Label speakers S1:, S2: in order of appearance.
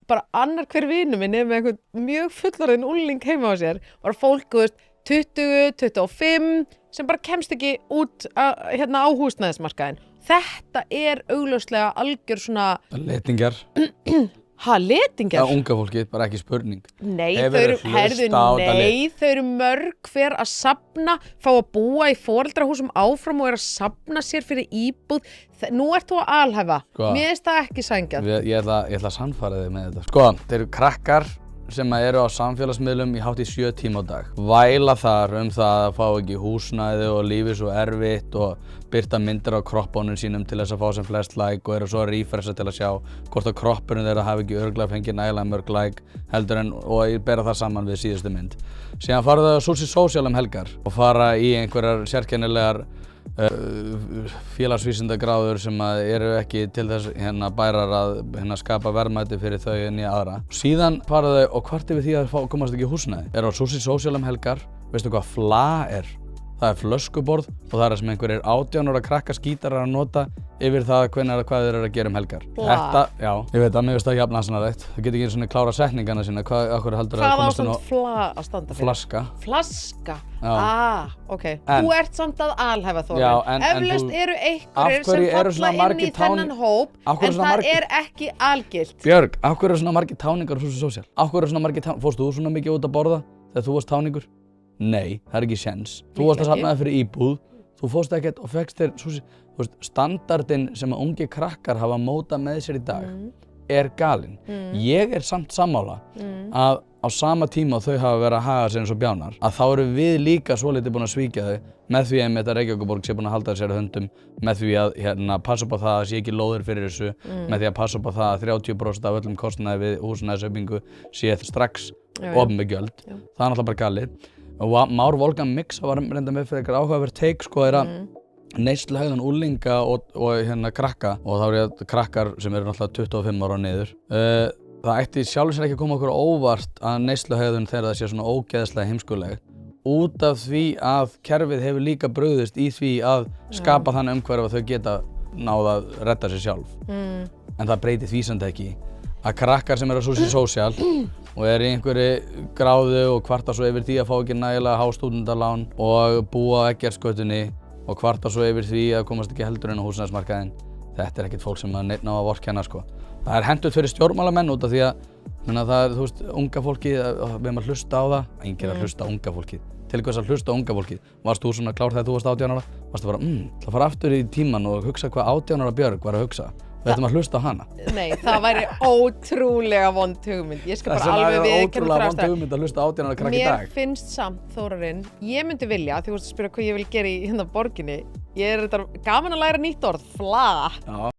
S1: bara annar hver vinur minn með einhvern mjög fullorðinn úlling heima á sér var fólk, þú veist, 20, 25 sem bara kemst ekki út hérna á húsnæðismarkaðinn. Þetta augljóslega algjör svona
S2: Letingjar.
S1: Letingjar?
S2: Unga fólkið, bara ekki spurning.
S1: Nei, þau eru mörg hver að safna, fá að búa í foreldrahúsum áfram og að safna sér fyrir íbúð. Nú ert þú að alhæfa. Mér finnst það ekki sanngjarnt.
S2: Ég ætla að sannfæra þig með þetta. Þeir eru krakkar sem eru á samfélagsmiðlum í hátt í 7 tíma á dag. Væla þar það að fá ekki húsnæði og lífið svo erfitt og birta myndir á kroppunum sínum til þess að fá sem flest like og eru svo að refresha til að sjá hvort að kroppurinn þeirra hafi ekki örugglega fengið nægilega mörg like heldur en og ég bera það saman við síðustu mynd. Síðan fara þau á Sushi Social helgar og fara í einhverjar sérkennilegar félagsvísindagráður sem eru ekki til þess bærar að skapa verðmæti fyrir þau en í aðra. Síðan fara þau og hvart yfir því að komast ekki í húsnæði. Eru á Sushi Social helgar, veistu hvað fla er? Það flöskuborð og það sem einhverjir 18 ára krakka skítarar að nota yfir það hvað þeir eru að gera helgar. Þetta, já, ég veit að mér finnst það jafn aðsannarlegt. Þau geta ekki einu klára setningana sína. Hvað heldur að komast inn á
S1: fla að standa fyrir? Flaska. Flaska? Ok. Þú ert samt að alhæfa Þórarinn. Eflaust eru einhverjir sem falla inn í þennan hóp en það ekki algilt.
S2: Björg, af hverju eru svona margir táningar á Sushi Social? Af hverju eru svona margir táningar? Fórst þú svona mikið út að borða þegar þú varst táningur? Nei, það ekki séns. Þú varst að safna þér fyrir íbúð, þú fórst ekkert og fékkst þér sushi. Þú veist, standardinn sem að ungi krakkar hafa mótað með sér í dag galinn. Ég samt sammála að á sama tíma þau hafa verið að haga sér eins og bjánar, að þá eru við líka svolítið búin að svíkja þau með því að Reykjavíkurborg sé búin að halda sér að höndum, með því að passa upp á það að sé ekki lóðir fyrir þessu, með því að passa upp á það að 30% af öllum kostnaði við húsnæðisuppbyggingu sé strax opinber gjöld. Það náttúrulega bara galið. Og Már Wolfgang Mixa var reynda með fyrir eitthvað áhugaverð take að neysluhegðun unglinga og krakka og þá ég krakkar sem eru náttúrulega 25 ára og niður. Það ætti sjálfur sér ekki að koma okkur óvart að neysluhegðun þegar það sé svona ógeðslega heimskuleg út af því að kerfið hefur líka brugðist í því að skapa þannig umhverfi að þau geta náð að redda sér sjálf. En það breytir því samt ekki að krakkar sem eru á Sushi Social og eru í einhverju gráðu og kvarta svo yfir því að fá ekki nægilega há stúdendalán og búa á Eggertsgötunni og kvarta svo yfir því að komast ekki heldur inn á húsnæðismarkaðinn. Þetta ekkert fólk sem að neinn á að vorkenna sko. Það hentugt fyrir stjórnmálamenn út af því að það þú veist, unga fólkið, við erum að hlusta á það. Enginn að hlusta á unga fólkið. Til hvers að hlusta á unga fólkið? Varst þú svona klár þegar þú varst 18 ára? Varstu bara, það fara aftur í tíman og hugsa hvað 18 ára Björg var að hugsa. Við ættum að hlusta á hana.
S1: Nei, það væri ótrúlega vond hugmynd. Ég skal bara alveg viðurkenna
S2: ótrúlega vond hugmynd að hlusta á 18 ára krakk í dag.
S1: Mér finnst samt, Þórarinn, ég myndi vilja, því þú varst að spyrja hvað ég vil gera í borginni. Ég þetta gaman að læra nýtt orð, fla.